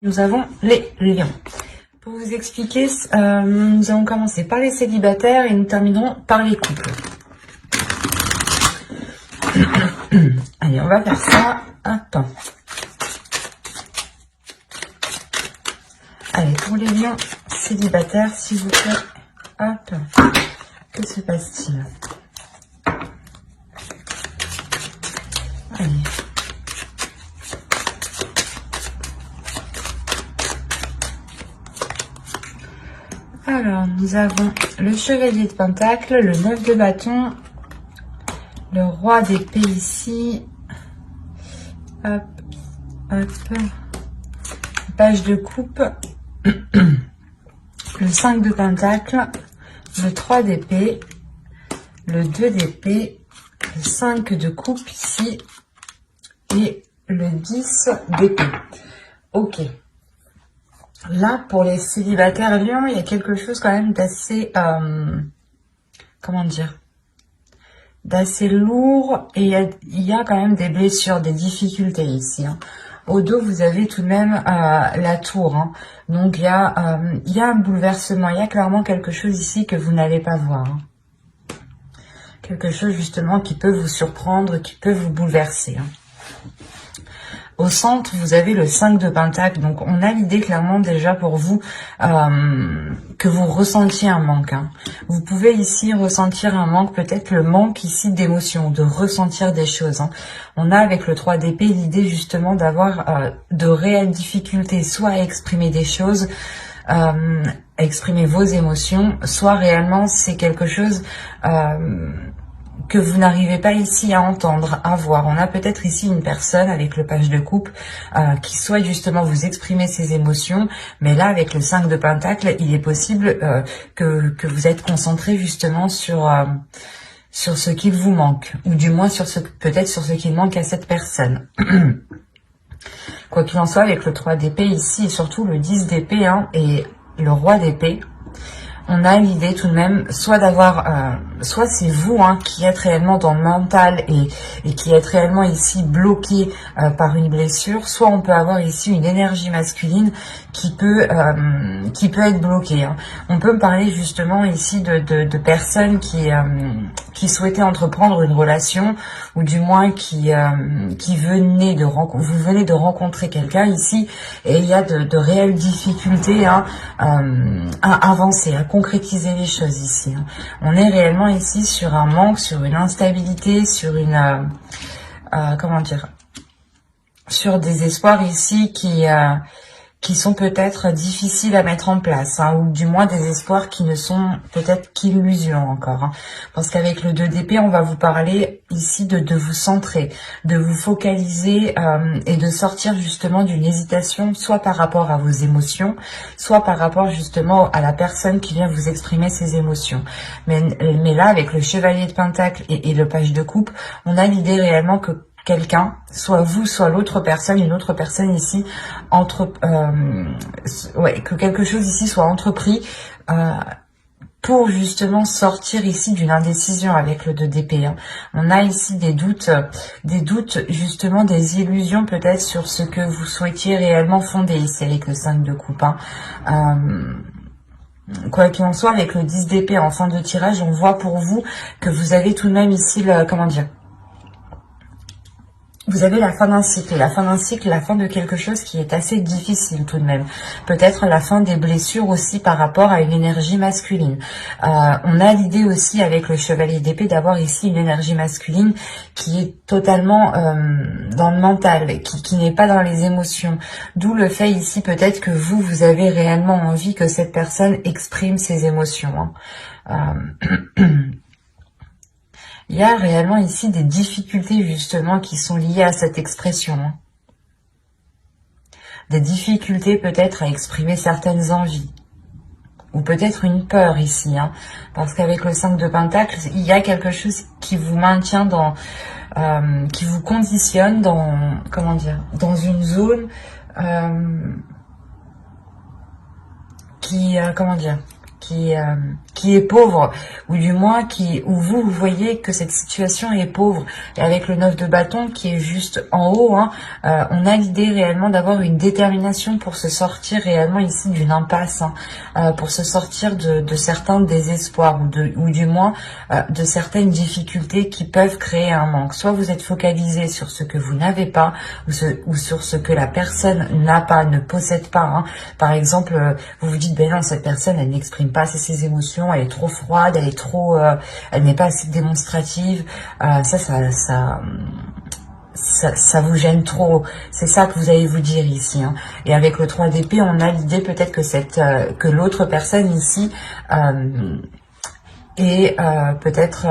Nous avons les lions. Pour vous expliquer, nous allons commencer par les célibataires et nous terminerons par les couples. Allez, on va faire ça. Hop. Allez, pour les lions célibataires, s'il vous plaît. Hop. Que se passe-t-il? Allez. Alors, nous avons le chevalier de pentacle, le 9 de bâton, le roi d'épée ici, hop, hop, page de coupe, le 5 de pentacle, le 3 d'épée, le 2 d'épée, le 5 de coupe ici, et le 10 d'épée. Ok. Là, pour les célibataires lions, il y a quelque chose quand même d'assez, comment dire, d'assez lourd, et il y a quand même des blessures, des difficultés ici. Hein. Au dos, vous avez tout de même la tour. Hein. Donc, il y a un bouleversement, il y a clairement quelque chose ici que vous n'allez pas voir. Hein. Quelque chose justement qui peut vous surprendre, qui peut vous bouleverser. Hein. Au centre, vous avez le 5 de pentacle. Donc, on a l'idée clairement déjà pour vous que vous ressentiez un manque. Hein. Vous pouvez ici ressentir un manque, peut-être le manque ici d'émotion, de ressentir des choses. Hein. On a avec le 3 d'épée l'idée justement d'avoir de réelles difficultés, soit à exprimer des choses, à exprimer vos émotions, soit réellement c'est quelque chose... que vous n'arrivez pas ici à entendre, à voir. On a peut-être ici une personne avec le page de coupe qui souhaite justement vous exprimer ses émotions, mais là avec le 5 de pentacle, il est possible que vous êtes concentré justement sur ce qu'il vous manque, ou du moins sur peut-être sur ce qu'il manque à cette personne. Quoi qu'il en soit, avec le 3 d'épée ici, et surtout le 10 d'épée hein, et le roi d'épée, on a l'idée tout de même, soit d'avoir, soit c'est vous hein, qui êtes réellement dans le mental et qui êtes réellement ici bloqué par une blessure, soit on peut avoir ici une énergie masculine qui peut être bloquée. Hein. On peut me parler justement ici de personnes qui souhaitaient entreprendre une relation, ou du moins qui venaient vous venez de rencontrer quelqu'un ici, et il y a de réelles difficultés hein, à avancer, à concrétiser les choses ici. Hein. On est réellement ici sur un manque, sur une instabilité, sur une comment dire, sur des espoirs ici qui sont peut-être difficiles à mettre en place, hein, ou du moins des espoirs qui ne sont peut-être qu'illusions encore. Hein, parce qu'avec le 2 d'épée, on va vous parler ici de vous centrer, de vous focaliser et de sortir justement d'une hésitation, soit par rapport à vos émotions, soit par rapport justement à la personne qui vient vous exprimer ses émotions. Mais là, avec le chevalier de pentacle et le page de coupe, on a l'idée réellement que quelqu'un, soit vous, soit l'autre personne, une autre personne ici, que quelque chose ici soit entrepris pour justement sortir ici d'une indécision avec le 2 d'épée. Hein. On a ici des doutes justement, des illusions peut-être sur ce que vous souhaitiez réellement fonder ici avec le 5 de coupe. Hein. Quoi qu'il en soit, avec le 10 d'épée en fin de tirage, on voit pour vous que vous avez tout de même ici le, comment dire, vous avez la fin d'un cycle, la fin de quelque chose qui est assez difficile tout de même. Peut-être la fin des blessures aussi par rapport à une énergie masculine. On a l'idée aussi avec le chevalier d'épée d'avoir ici une énergie masculine qui est totalement dans le mental, qui n'est pas dans les émotions. D'où le fait ici peut-être que vous avez réellement envie que cette personne exprime ses émotions. Hein. Il y a réellement ici des difficultés justement qui sont liées à cette expression. Hein. Des difficultés peut-être à exprimer certaines envies. Ou peut-être une peur ici. Hein. Parce qu'avec le 5 de pentacle, il y a quelque chose qui vous maintient dans... qui vous conditionne dans... Comment dire, dans une zone qui... comment dire, qui qui est pauvre, ou du moins où vous voyez que cette situation est pauvre. Et avec le 9 de bâton qui est juste en haut, hein, on a l'idée réellement d'avoir une détermination pour se sortir réellement ici d'une impasse, hein, pour se sortir de certains désespoirs, ou du moins de certaines difficultés qui peuvent créer un manque. Soit vous êtes focalisé sur ce que vous n'avez pas, ou sur ce que la personne n'a pas, ne possède pas, hein. Par exemple, vous vous dites, ben non, cette personne, elle n'exprime pas assez ses émotions, elle est trop froide, elle est trop, elle n'est pas assez démonstrative. Ça vous gêne trop. C'est ça que vous allez vous dire ici, hein. Et avec le 3 d'épée, on a l'idée peut-être que l'autre personne ici est peut-être...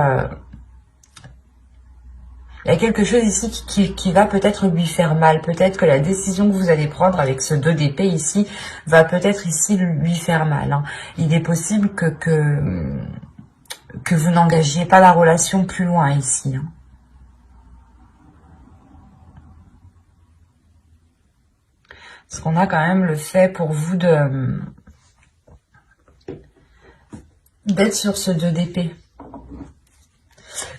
il y a quelque chose ici qui va peut-être lui faire mal. Peut-être que la décision que vous allez prendre avec ce 2 d'épée ici va peut-être ici lui faire mal, hein. Il est possible que vous n'engagiez pas la relation plus loin ici, hein. Parce qu'on a quand même le fait pour vous d'être sur ce 2 d'épée.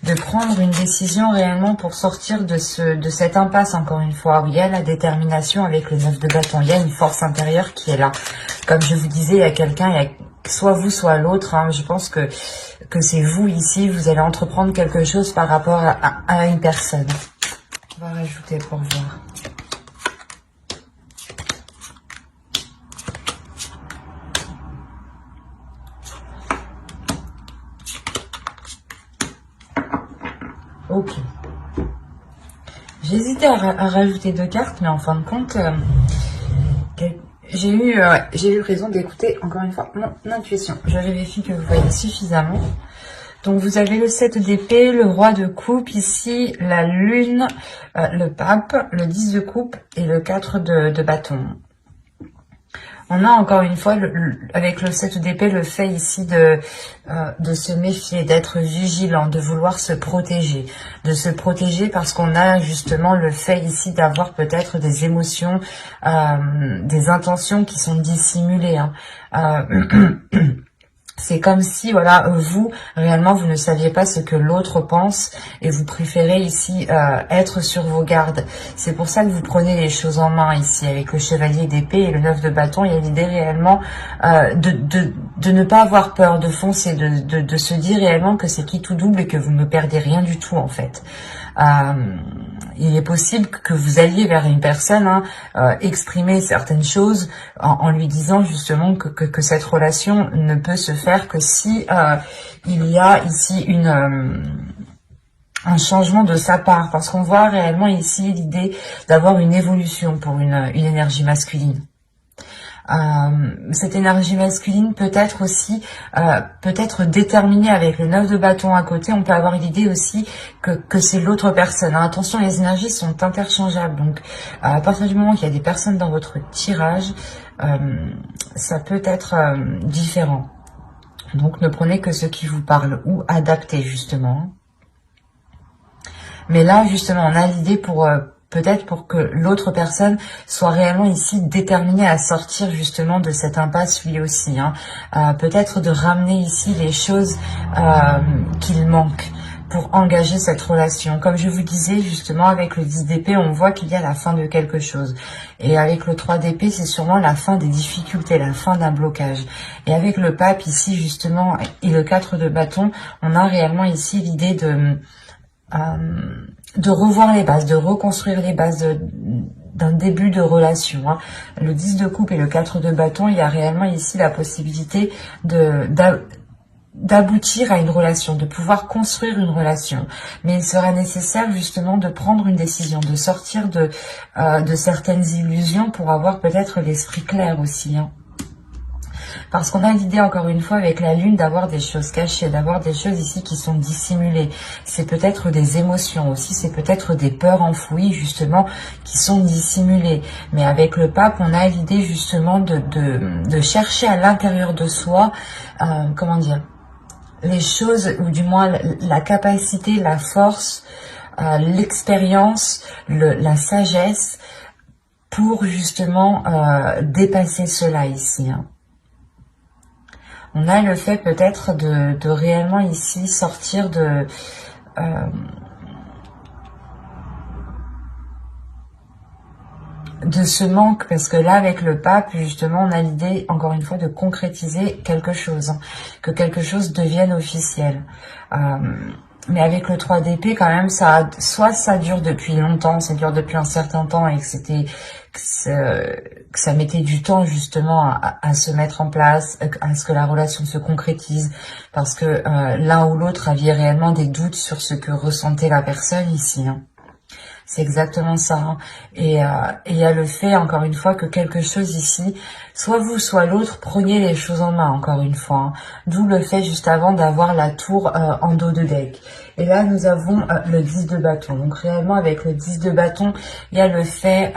De prendre une décision réellement pour sortir de cette impasse, encore une fois, où il y a la détermination avec le 9 de bâton. Il y a une force intérieure qui est là. Comme je vous disais, il y a quelqu'un, il y a soit vous, soit l'autre, hein. Je pense que c'est vous ici, vous allez entreprendre quelque chose par rapport à une personne. On va rajouter pour voir. Ok. J'hésitais à rajouter 2 cartes, mais en fin de compte, j'ai eu raison d'écouter encore une fois mon intuition. Je vérifie que vous voyez suffisamment. Donc vous avez le 7 d'épée, le roi de coupe ici, la lune, le pape, le 10 de coupe et le 4 de bâton. On a encore une fois, avec le 7 d'épée, le fait ici de se méfier, d'être vigilant, de vouloir se protéger. De se protéger parce qu'on a justement le fait ici d'avoir peut-être des émotions, des intentions qui sont dissimulées, hein. C'est comme si, voilà, vous, réellement, vous ne saviez pas ce que l'autre pense et vous préférez ici être sur vos gardes. C'est pour ça que vous prenez les choses en main ici avec le chevalier d'épée et le 9 de bâton. Il y a l'idée réellement de ne pas avoir peur, de foncer, de se dire réellement que c'est qui tout double et que vous ne perdez rien du tout en fait. Il est possible que vous alliez vers une personne, hein, exprimer certaines choses en lui disant justement que cette relation ne peut se faire que si il y a ici un changement de sa part, parce qu'on voit réellement ici l'idée d'avoir une évolution pour une énergie masculine. Cette énergie masculine peut être aussi peut-être déterminée avec le 9 de bâton à côté. On peut avoir l'idée aussi que c'est l'autre personne, hein. Attention, les énergies sont interchangeables, donc à partir du moment qu'il y a des personnes dans votre tirage, ça peut être différent. Donc ne prenez que ce qui vous parle ou adaptez justement. Mais là justement on a l'idée pour peut-être pour que l'autre personne soit réellement ici déterminée à sortir justement de cette impasse lui aussi, hein. Peut-être de ramener ici les choses qu'il manque pour engager cette relation. Comme je vous disais justement avec le 10 d'épée, on voit qu'il y a la fin de quelque chose. Et avec le 3 d'épée, c'est sûrement la fin des difficultés, la fin d'un blocage. Et avec le pape ici justement et le 4 de bâton, on a réellement ici l'idée de revoir les bases, de reconstruire les bases d'un début de relation, hein. Le 10 de coupe et le 4 de bâton, il y a réellement ici la possibilité d'aboutir à une relation, de pouvoir construire une relation. Mais il sera nécessaire justement de prendre une décision, de sortir de certaines illusions pour avoir peut-être l'esprit clair aussi, hein. Parce qu'on a l'idée, encore une fois, avec la lune, d'avoir des choses cachées, d'avoir des choses ici qui sont dissimulées. C'est peut-être des émotions aussi, c'est peut-être des peurs enfouies, justement, qui sont dissimulées. Mais avec le pape, on a l'idée, justement, de chercher à l'intérieur de soi, comment dire, les choses, ou du moins la capacité, la force, l'expérience, la sagesse, pour, justement, dépasser cela ici, hein. On a le fait peut-être de réellement ici sortir de ce manque, parce que là avec le pape justement on a l'idée encore une fois de concrétiser quelque chose, hein, que quelque chose devienne officiel. Mais avec le 3 d'épée quand même, soit ça dure depuis longtemps, ça dure depuis un certain temps et que ça mettait du temps justement à se mettre en place, à ce que la relation se concrétise, parce que l'un ou l'autre aviez réellement des doutes sur ce que ressentait la personne ici, hein. C'est exactement ça, hein. Et il y a le fait, encore une fois, que quelque chose ici, soit vous, soit l'autre, preniez les choses en main, encore une fois, hein. D'où le fait, juste avant, d'avoir la tour en dos de deck. Et là, nous avons le 10 de bâton. Donc, réellement, avec le 10 de bâton, il y a le fait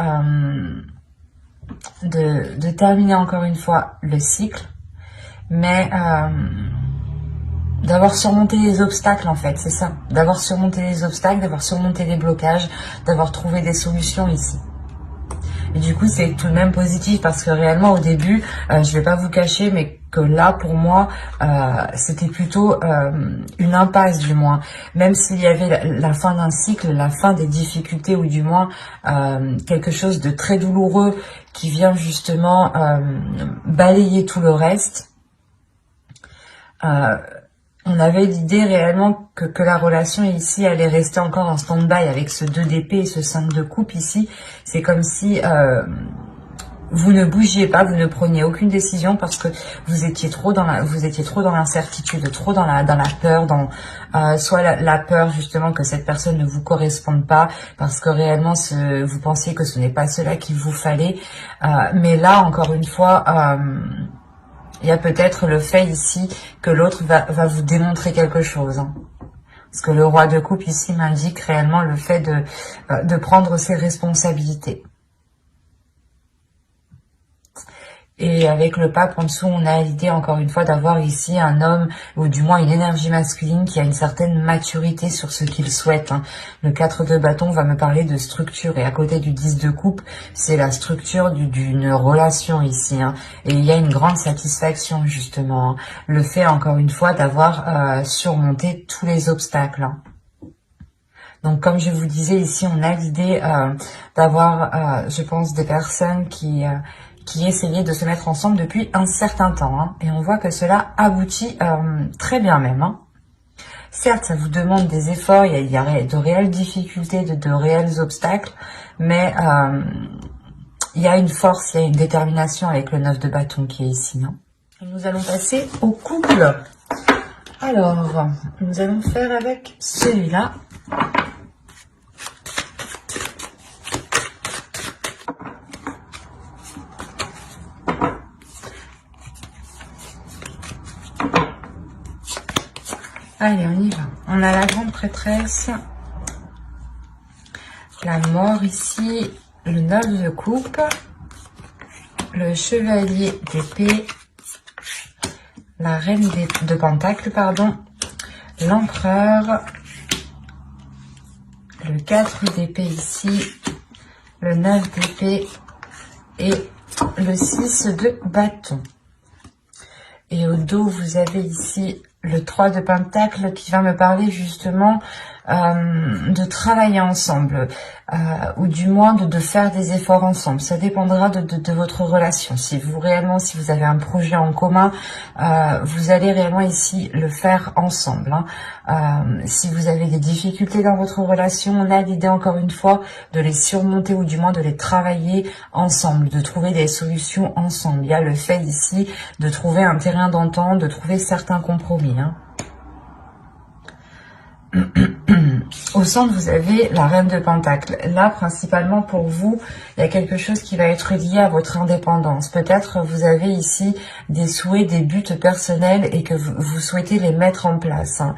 de terminer, encore une fois, le cycle. Mais d'avoir surmonté les obstacles, en fait, c'est ça. D'avoir surmonté les obstacles, d'avoir surmonté les blocages, d'avoir trouvé des solutions ici. Et du coup, c'est tout de même positif parce que réellement, au début, je vais pas vous cacher, mais que là, pour moi, c'était plutôt une impasse, du moins. Même s'il y avait la fin d'un cycle, la fin des difficultés, ou du moins quelque chose de très douloureux qui vient justement balayer tout le reste. On avait l'idée réellement que la relation ici allait rester encore en stand-by avec ce 2 d'épée et ce 5 de coupe ici. C'est comme si vous ne bougiez pas, vous ne preniez aucune décision parce que vous étiez trop dans l'incertitude, trop dans la peur, soit la peur justement que cette personne ne vous corresponde pas parce que réellement vous pensiez que ce n'est pas cela qu'il vous fallait. Mais là, encore une fois, il y a peut-être le fait ici que l'autre va vous démontrer quelque chose, hein. Parce que le roi de coupe ici m'indique réellement le fait de prendre ses responsabilités. Et avec le pape en dessous, on a l'idée encore une fois d'avoir ici un homme, ou du moins une énergie masculine qui a une certaine maturité sur ce qu'il souhaite, hein. Le 4 de bâton va me parler de structure, et à côté du 10 de coupe, c'est la structure d'une relation ici, hein. Et il y a une grande satisfaction justement, hein. Le fait encore une fois d'avoir surmonté tous les obstacles, hein. Donc, comme je vous disais, ici, on a l'idée d'avoir, je pense, des personnes qui essayaient de se mettre ensemble depuis un certain temps, hein. Et on voit que cela aboutit très bien même, hein. Certes, ça vous demande des efforts, il y a de réelles difficultés, de réels obstacles, mais il y a une force, il y a une détermination avec le 9 de bâton qui est ici, hein. Et nous allons passer au couple. Alors, nous allons faire avec celui-là. Allez, on y va. On a la grande prêtresse, la mort ici, le 9 de coupe, le chevalier d'épée, la reine de pentacle, pardon, l'empereur, le 4 d'épée ici, le 9 d'épée et le 6 de bâton. Et au dos, vous avez ici le 3 de pentacle qui va me parler justement de travailler ensemble, ou du moins de faire des efforts ensemble. Ça dépendra de votre relation. Si vous avez un projet en commun, vous allez réellement ici le faire ensemble, hein. Si vous avez des difficultés dans votre relation, on a l'idée encore une fois de les surmonter, ou du moins de les travailler ensemble, de trouver des solutions ensemble. Il y a le fait ici de trouver un terrain d'entente, de trouver certains compromis, hein. Au centre, vous avez la reine de pentacle. Là, principalement pour vous, il y a quelque chose qui va être lié à votre indépendance. Peut-être vous avez ici des souhaits, des buts personnels et que vous souhaitez les mettre en place, hein.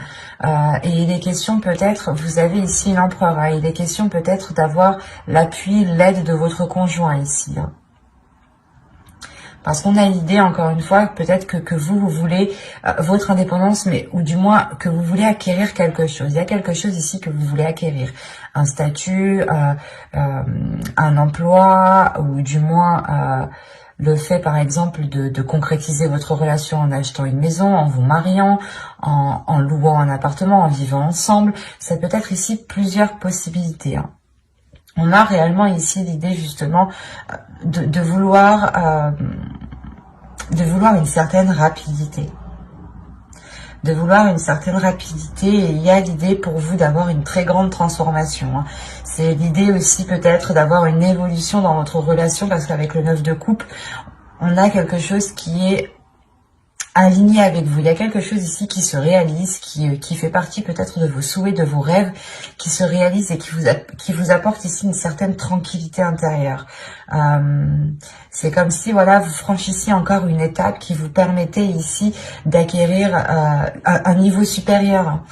Et il est question peut-être, vous avez ici l'empereur, hein. Il est question peut-être d'avoir l'appui, l'aide de votre conjoint ici, hein. Parce qu'on a l'idée, encore une fois, peut-être que vous voulez votre indépendance, mais ou du moins que vous voulez acquérir quelque chose. Il y a quelque chose ici que vous voulez acquérir. Un statut, un emploi, ou du moins le fait par exemple de concrétiser votre relation en achetant une maison, en vous mariant, en louant un appartement, en vivant ensemble. Ça peut être ici plusieurs possibilités, hein. On a réellement ici l'idée justement de vouloir une certaine rapidité. De vouloir une certaine rapidité, et il y a l'idée pour vous d'avoir une très grande transformation, hein. C'est l'idée aussi peut-être d'avoir une évolution dans votre relation, parce qu'avec le 9 de coupe, on a quelque chose qui est aligné avec vous. Il y a quelque chose ici qui se réalise, qui fait partie peut-être de vos souhaits, de vos rêves, qui se réalise et qui vous apporte ici une certaine tranquillité intérieure. C'est comme si, voilà, vous franchissiez encore une étape qui vous permettait ici d'acquérir un niveau supérieur,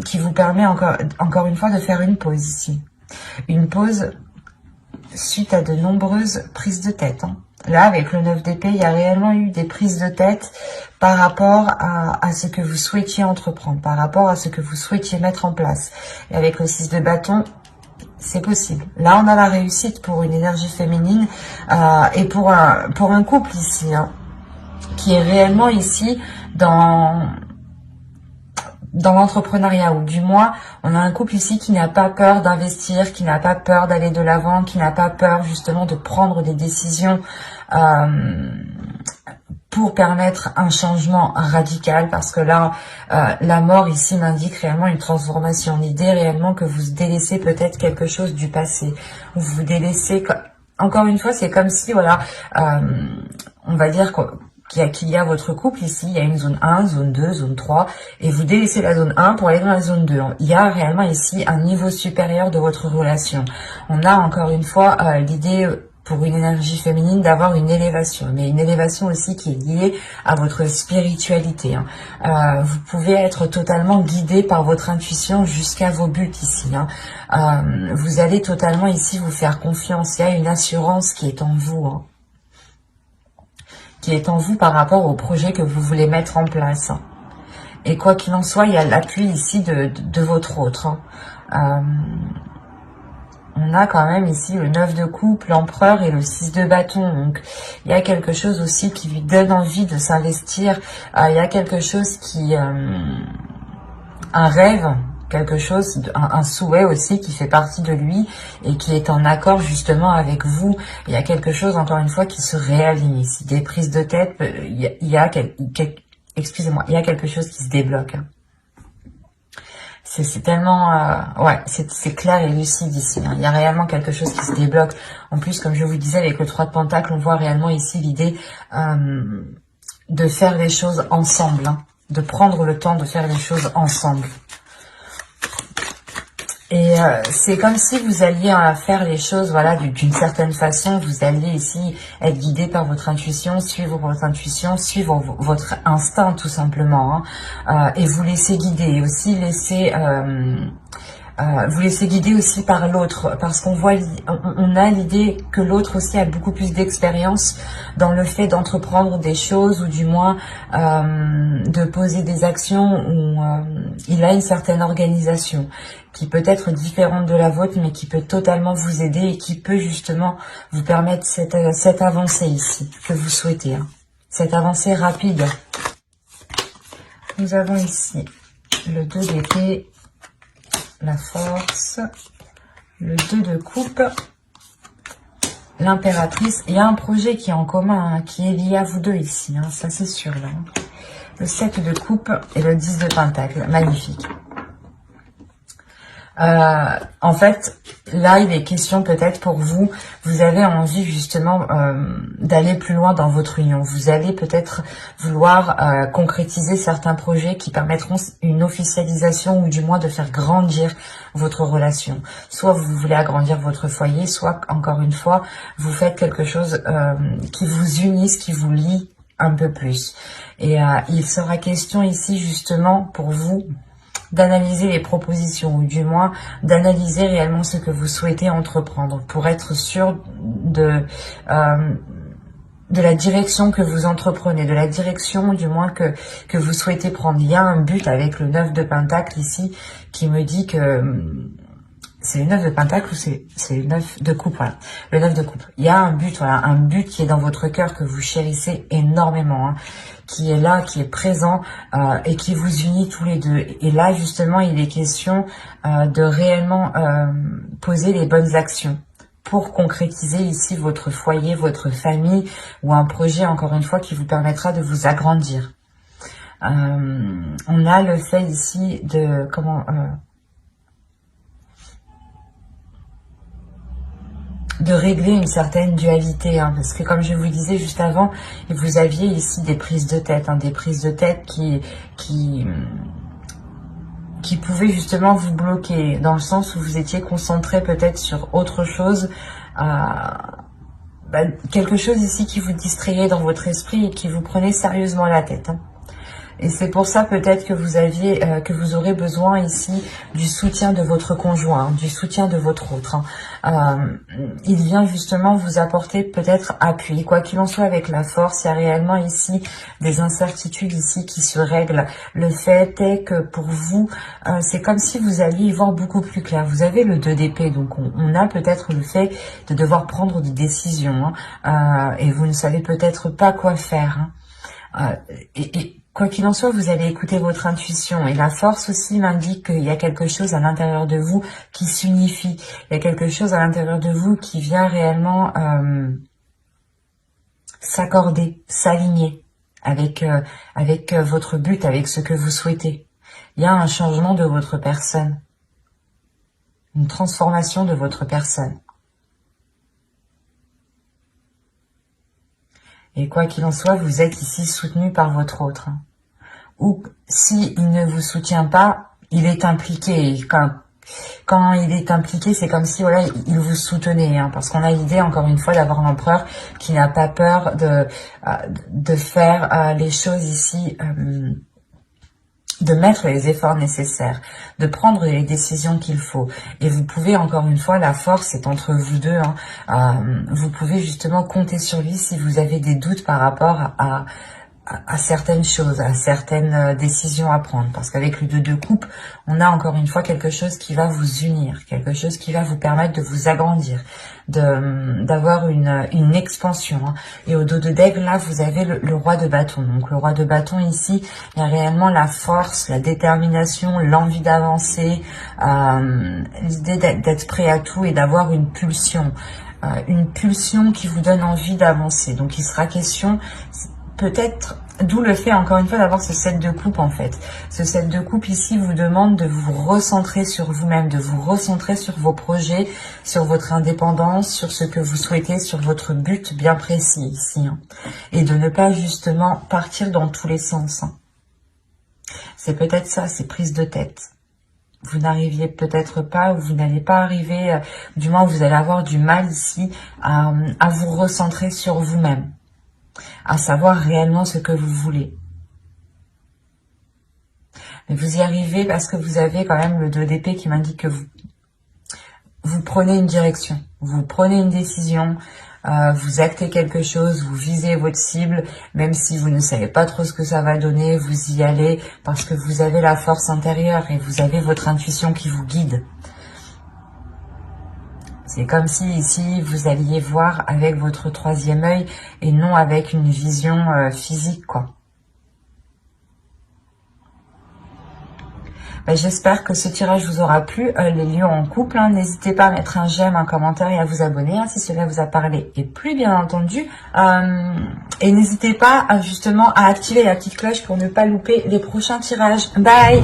qui vous permet encore une fois de faire une pause ici. Une pause suite à de nombreuses prises de tête, hein. Là, avec le 9 d'épée, il y a réellement eu des prises de tête par rapport à ce que vous souhaitiez entreprendre, par rapport à ce que vous souhaitiez mettre en place. Et avec le 6 de bâton, c'est possible. Là, on a la réussite pour une énergie féminine et pour un couple ici, hein, qui est réellement ici dans l'entrepreneuriat, ou du moins, on a un couple ici qui n'a pas peur d'investir, qui n'a pas peur d'aller de l'avant, qui n'a pas peur justement de prendre des décisions pour permettre un changement radical, parce que là, la mort ici m'indique réellement une transformation. L'idée réellement que vous délaissez peut-être quelque chose du passé, ou vous délaissez, encore une fois, c'est comme si, voilà, on va dire qu'il y a votre couple ici, il y a une zone 1, zone 2, zone 3, et vous délaissez la zone 1 pour aller dans la zone 2. Il y a réellement ici un niveau supérieur de votre relation. On a encore une fois l'idée pour une énergie féminine d'avoir une élévation, mais une élévation aussi qui est liée à votre spiritualité, hein. Vous pouvez être totalement guidé par votre intuition jusqu'à vos buts ici, hein. Vous allez totalement ici vous faire confiance. Il y a une assurance qui est en vous, hein, qui est en vous par rapport au projet que vous voulez mettre en place. Et quoi qu'il en soit, il y a l'appui ici de votre autre, hein. On a quand même ici le 9 de coupe, l'empereur et le 6 de bâton. Donc, il y a quelque chose aussi qui lui donne envie de s'investir. Il y a quelque chose qui... un rêve, quelque chose, un souhait aussi qui fait partie de lui et qui est en accord justement avec vous. Il y a quelque chose, encore une fois, qui se réaligne ici. Des prises de tête, excusez-moi, il y a quelque chose qui se débloque. C'est tellement... ouais, c'est clair et lucide ici, hein. Il y a réellement quelque chose qui se débloque. En plus, comme je vous disais, avec le 3 de Pentacle, on voit réellement ici l'idée de faire les choses ensemble, hein, de prendre le temps de faire les choses ensemble. Et c'est comme si vous alliez faire les choses, voilà, d'une certaine façon. Vous alliez ici être guidé par votre intuition, suivre votre instinct tout simplement, hein, et vous laisser guider, et aussi vous laisser guider aussi par l'autre, parce qu'on voit, on a l'idée que l'autre aussi a beaucoup plus d'expérience dans le fait d'entreprendre des choses, ou du moins de poser des actions, où il a une certaine organisation qui peut être différente de la vôtre, mais qui peut totalement vous aider et qui peut justement vous permettre cette avancée ici que vous souhaitez, hein, cette avancée rapide. Nous avons ici le 2 d'épée, la force, le 2 de coupe, l'impératrice. Il y a un projet qui est en commun, hein, qui est lié à vous deux ici, hein, ça c'est sûr là. Le 7 de coupe et le 10 de pentacle, magnifique. En fait, là, il est question peut-être pour vous, vous avez envie justement d'aller plus loin dans votre union. Vous allez peut-être vouloir concrétiser certains projets qui permettront une officialisation, ou du moins de faire grandir votre relation. Soit vous voulez agrandir votre foyer, soit, encore une fois, vous faites quelque chose qui vous unisse, qui vous lie un peu plus. Et il sera question ici justement pour vous d'analyser les propositions, ou du moins d'analyser réellement ce que vous souhaitez entreprendre, pour être sûr de la direction que vous entreprenez, de la direction du moins que vous souhaitez prendre. Il y a un but avec le 9 de Pentacle ici qui me dit que c'est le 9 de pentacle ou c'est le 9 de coupe, voilà. Le 9 de coupe. Il y a un but, voilà, un but qui est dans votre cœur, que vous chérissez énormément, hein, qui est là, qui est présent et qui vous unit tous les deux. Et là, justement, il est question de réellement poser les bonnes actions pour concrétiser ici votre foyer, votre famille ou un projet, encore une fois, qui vous permettra de vous agrandir. On a le fait ici de... de régler une certaine dualité, hein, parce que comme je vous disais juste avant, vous aviez ici des prises de tête, hein, des prises de tête qui pouvaient justement vous bloquer, dans le sens où vous étiez concentré peut-être sur autre chose, quelque chose ici qui vous distrayait dans votre esprit et qui vous prenait sérieusement la tête, hein. Et c'est pour ça peut-être que vous aurez besoin ici du soutien de votre conjoint, du soutien de votre autre, hein. Il vient justement vous apporter peut-être appui. Quoi qu'il en soit, avec la force, il y a réellement ici des incertitudes ici qui se règlent. Le fait est que pour vous, c'est comme si vous alliez y voir beaucoup plus clair. Vous avez le 2 d'épée, donc on a peut-être le fait de devoir prendre des décisions, hein, et vous ne savez peut-être pas quoi faire, hein. Quoi qu'il en soit, vous allez écouter votre intuition. Et la force aussi m'indique qu'il y a quelque chose à l'intérieur de vous qui s'unifie. Il y a quelque chose à l'intérieur de vous qui vient réellement s'accorder, s'aligner avec votre but, avec ce que vous souhaitez. Il y a un changement de votre personne. Une transformation de votre personne. Et quoi qu'il en soit, vous êtes ici soutenu par votre autre. Ou s'il ne vous soutient pas, il est impliqué. Et quand il est impliqué, c'est comme si voilà, il vous soutenait. Hein, parce qu'on a l'idée, encore une fois, d'avoir l'empereur qui n'a pas peur de faire les choses ici, de mettre les efforts nécessaires, de prendre les décisions qu'il faut. Et vous pouvez, encore une fois, la force est entre vous deux, hein, vous pouvez justement compter sur lui si vous avez des doutes par rapport à certaines choses, à certaines décisions à prendre. Parce qu'avec le 2 de coupe, on a encore une fois quelque chose qui va vous unir, quelque chose qui va vous permettre de vous agrandir, d'avoir une expansion, hein. Et au dos de d'aigle, là, vous avez le roi de bâton. Donc le roi de bâton ici, il y a réellement la force, la détermination, l'envie d'avancer, l'idée d'être prêt à tout et d'avoir une pulsion qui vous donne envie d'avancer. Donc il sera question peut-être, d'où le fait encore une fois d'avoir ce 7 de coupe en fait. Ce 7 de coupe ici vous demande de vous recentrer sur vous-même, de vous recentrer sur vos projets, sur votre indépendance, sur ce que vous souhaitez, sur votre but bien précis ici, hein. Et de ne pas justement partir dans tous les sens, hein. C'est peut-être ça, ces prises de tête. Vous n'arriviez peut-être pas, ou vous n'allez pas arriver, du moins vous allez avoir du mal ici à vous recentrer sur vous-même, à savoir réellement ce que vous voulez. Mais vous y arrivez parce que vous avez quand même le 2 d'épée qui m'indique que vous prenez une direction, vous prenez une décision, vous actez quelque chose, vous visez votre cible, même si vous ne savez pas trop ce que ça va donner, vous y allez parce que vous avez la force intérieure et vous avez votre intuition qui vous guide. C'est comme si ici vous alliez voir avec votre 3e œil et non avec une vision physique, quoi. J'espère que ce tirage vous aura plu, les lions en couple, hein. N'hésitez pas à mettre un j'aime, un commentaire et à vous abonner, hein, si cela vous a parlé et plu, bien entendu. Et n'hésitez pas justement à activer la petite cloche pour ne pas louper les prochains tirages. Bye!